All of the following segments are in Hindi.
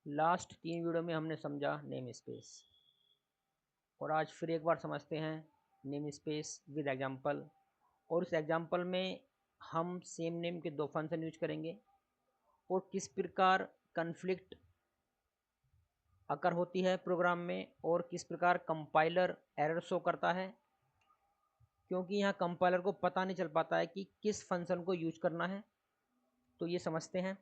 लास्ट 3 वीडियो में हमने समझा नेम स्पेस, और आज फिर एक बार समझते हैं नेम स्पेस विद एग्जांपल। और इस एग्जांपल में हम सेम नेम के 2 फंक्शन यूज करेंगे और किस प्रकार कन्फ्लिक्ट अकर होती है प्रोग्राम में और किस प्रकार कंपाइलर एरर शो करता है, क्योंकि यहाँ कंपाइलर को पता नहीं चल पाता है कि किस फंक्शन को यूज करना है। तो ये समझते हैं।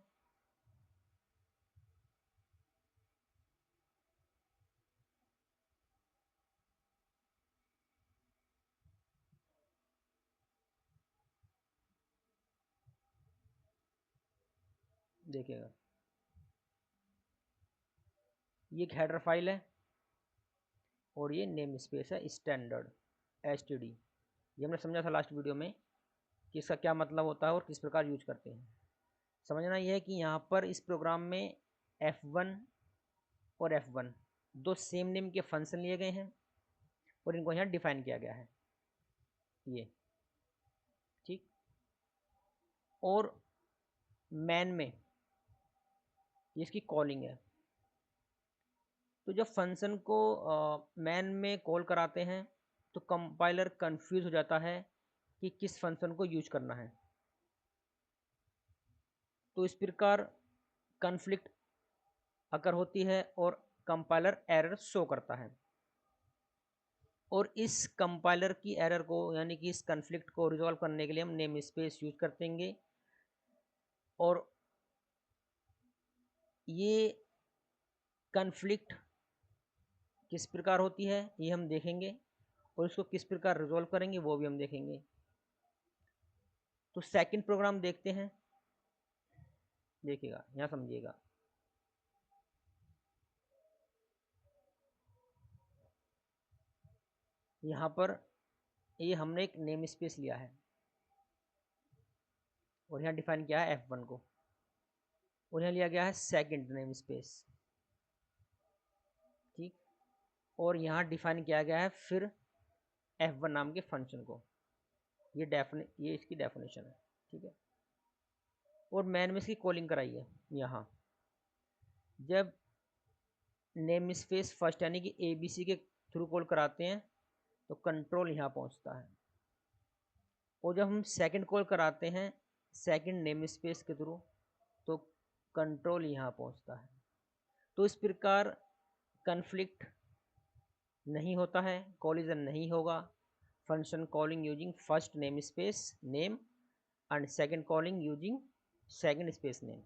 देखिएगा, ये एक हेडर फाइल है और ये नेम स्पेस है स्टैंडर्ड एसटीडी। ये हमने समझा था लास्ट वीडियो में कि इसका क्या मतलब होता है और किस प्रकार यूज करते हैं। समझना यह है कि यहाँ पर इस प्रोग्राम में F1 और F1 दो सेम नेम के फंक्शन लिए गए हैं और इनको यहाँ डिफाइन किया गया है, ये ठीक। और मैन में ये इसकी कॉलिंग है। तो जब फंक्शन को मैन में कॉल कराते हैं तो कंपाइलर कंफ्यूज हो जाता है कि किस फंक्शन को यूज करना है। तो इस प्रकार कन्फ्लिक्ट अकर होती है और कंपाइलर एरर शो करता है। और इस कंपाइलर की एरर को यानी कि इस कन्फ्लिक्ट को रिजॉल्व करने के लिए हम नेम स्पेस यूज करते और ये कन्फ्लिक्ट किस प्रकार होती है ये हम देखेंगे और इसको किस प्रकार रिजॉल्व करेंगे वो भी हम देखेंगे। तो सेकंड प्रोग्राम देखते हैं, देखिएगा यहाँ समझिएगा। यहाँ पर ये हमने एक नेम स्पेस लिया है और यहाँ डिफाइन किया है F1 को और यहाँ लिया गया है सेकंड नेम स्पेस, ठीक। और यहाँ डिफाइन किया गया है फिर F1 नाम के फंक्शन को। ये इसकी डेफिनेशन है, ठीक है। और मैन में इसकी कॉलिंग कराई है। यहाँ जब नेम स्पेस फर्स्ट यानी कि ABC के थ्रू कॉल कराते हैं तो कंट्रोल यहाँ पहुँचता है, और जब हम सेकंड कॉल कराते हैं सेकंड नेम स्पेस के थ्रू तो कंट्रोल यहाँ पहुँचता है। तो इस प्रकार कन्फ्लिक्ट नहीं होता है, कॉलिजन नहीं होगा। Function calling using first name space name and second calling using second space name.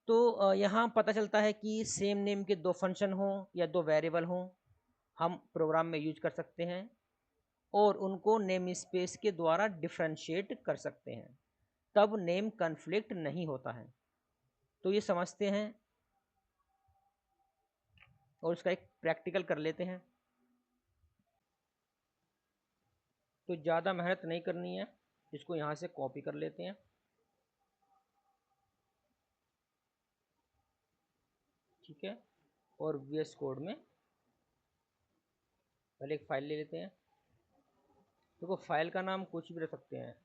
तो यहाँ पता चलता है कि सेम नेम के 2 फंक्शन हों या 2 वेरिएबल हों, हम प्रोग्राम में यूज कर सकते हैं और उनको नेम स्पेस के द्वारा डिफ्रेंशिएट कर सकते हैं, तब नेम कन्फ्लिक्ट नहीं होता है। तो ये समझते हैं और इसका एक प्रैक्टिकल कर लेते हैं। तो ज़्यादा मेहनत नहीं करनी है, इसको यहाँ से कॉपी कर लेते हैं, ठीक है। और VS कोड में पहले एक फाइल ले लेते हैं। देखो फाइल का नाम कुछ भी रख सकते हैं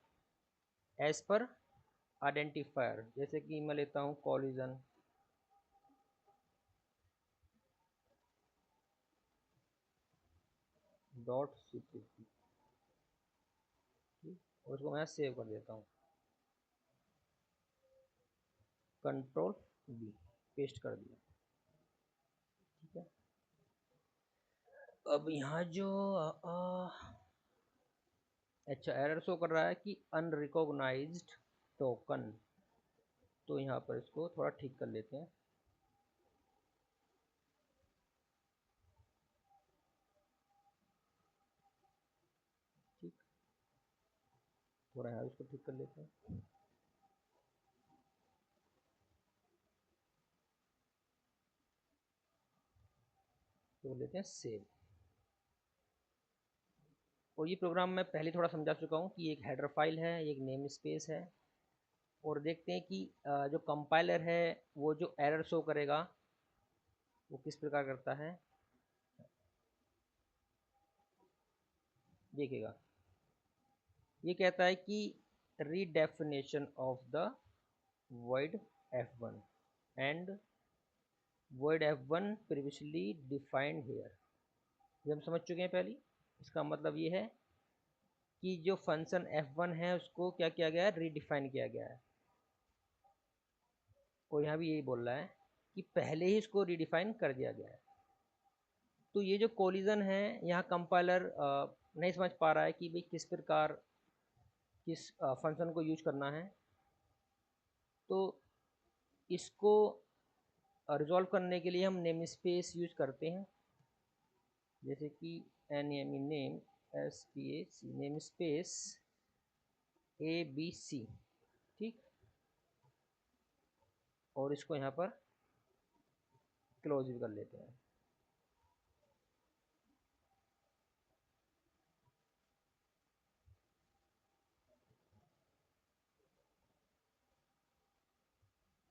एज पर आइडेंटिफायर, जैसे कि मैं लेता हूँ कॉलिजन .cpp, और उसको मैं सेव कर देता हूँ, कंट्रोल B, पेस्ट कर दिया, ठीक है। अब यहाँ जो अच्छा एरर शो कर रहा है कि अनरिकॉग्नाइज्ड टोकन, तो यहाँ पर इसको थोड़ा ठीक कर लेते हैं। ठीक, थोड़ा यहाँ इसको ठीक कर लेते हैं। तो लेते हैं सेव। और ये प्रोग्राम मैं पहले थोड़ा समझा चुका हूँ कि एक हेडर फाइल है, एक नेम स्पेस है। और देखते हैं कि जो कंपाइलर है वो जो एरर शो करेगा वो किस प्रकार करता है। देखिएगा, ये कहता है कि redefinition of the word f1 and void f1 previously defined here. ये हम समझ चुके हैं पहले। इसका मतलब ये है कि जो फंक्शन f1 है उसको क्या किया गया है, रीडिफाइन किया गया है। और यहाँ भी यही बोल रहा है कि पहले ही इसको रीडिफाइन कर दिया गया है। तो ये जो कोलिजन है यहाँ कंपाइलर नहीं समझ पा रहा है कि भाई किस प्रकार किस फंक्शन को यूज करना है। तो इसको रिजॉल्व करने के लिए हम नेम स्पेस यूज करते हैं, जैसे कि NAME name SPAC name space ABC, ठीक। और इसको यहाँ पर क्लोज भी कर लेते हैं।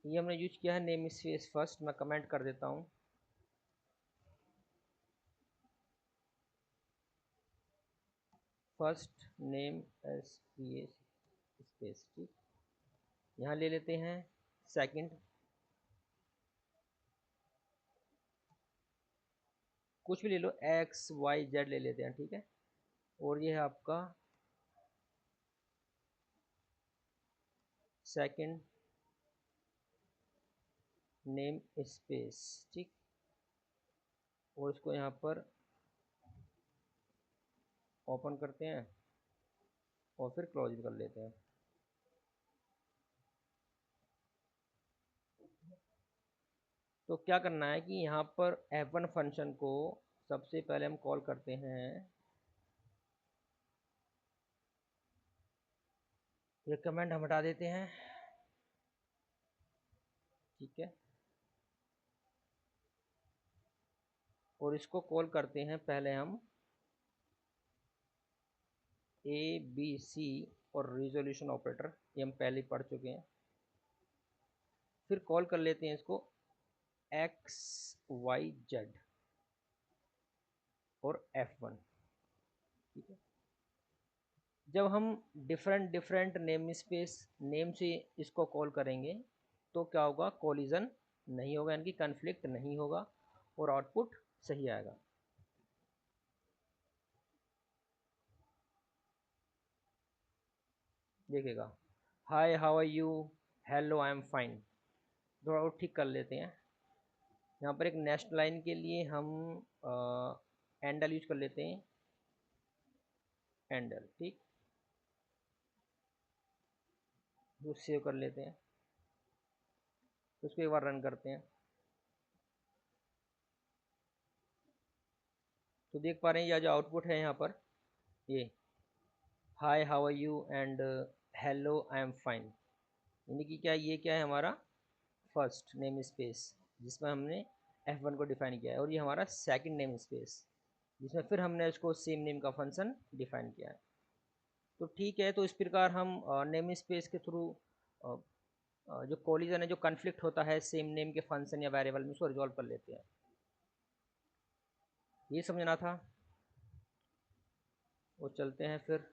ये हमने यूज किया है नेम स्पेस फर्स्ट। मैं कमेंट कर देता हूँ, फर्स्ट नेम SPAC स्पेस, ठीक। यहाँ ले लेते हैं सेकंड, कुछ भी ले लो, XYZ ले लेते हैं, ठीक है। और ये है आपका सेकंड नेम स्पेस, ठीक। और इसको यहाँ पर ओपन करते हैं और फिर क्लोज भी कर लेते हैं। तो क्या करना है कि यहाँ पर f1 फंक्शन को सबसे पहले हम कॉल करते हैं, ये कमेंट हम हटा देते हैं, ठीक है। और इसको कॉल करते हैं पहले हम ABC और रिजोल्यूशन ऑपरेटर, ये हम पहले पढ़ चुके हैं। फिर कॉल कर लेते हैं इसको XYZ और F1, ठीक है। जब हम different different name space name से इसको कॉल करेंगे तो क्या होगा, कोलिजन नहीं होगा, यानी कि कन्फ्लिक्ट नहीं होगा और आउटपुट सही आएगा। देखिएगा, hi how are you, hello I am fine. थोड़ा और ठीक कर लेते हैं। यहाँ पर एक नेक्स्ट लाइन के लिए हम एंडल यूज कर लेते हैं, एंडल, ठीक। तो सेव कर लेते हैं, तो उसको एक बार रन करते हैं। तो देख पा रहे हैं यह जो आउटपुट है यहाँ पर, ये hi how are you and hello I am fine, यानी कि क्या, ये क्या है हमारा फर्स्ट नेम स्पेस जिसमें हमने f1 को डिफाइन किया है, और ये हमारा सेकंड नेम स्पेस जिसमें फिर हमने इसको सेम नेम का फंक्शन डिफाइन किया है। तो ठीक है, तो इस प्रकार हम नेम स्पेस के थ्रू जो कोलिजन है, जो कन्फ्लिक्ट होता है सेम नेम के फंक्शन या वेरिएबल में, उसको रिजॉल्व कर लेते हैं। ये समझना था। और चलते हैं फिर।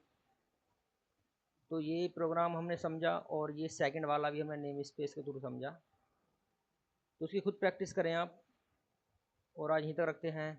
तो ये प्रोग्राम हमने समझा और ये सेकंड वाला भी हमने नेम स्पेस के थ्रू समझा। तो उसकी खुद प्रैक्टिस करें आप। और आज यहीं तक रखते हैं।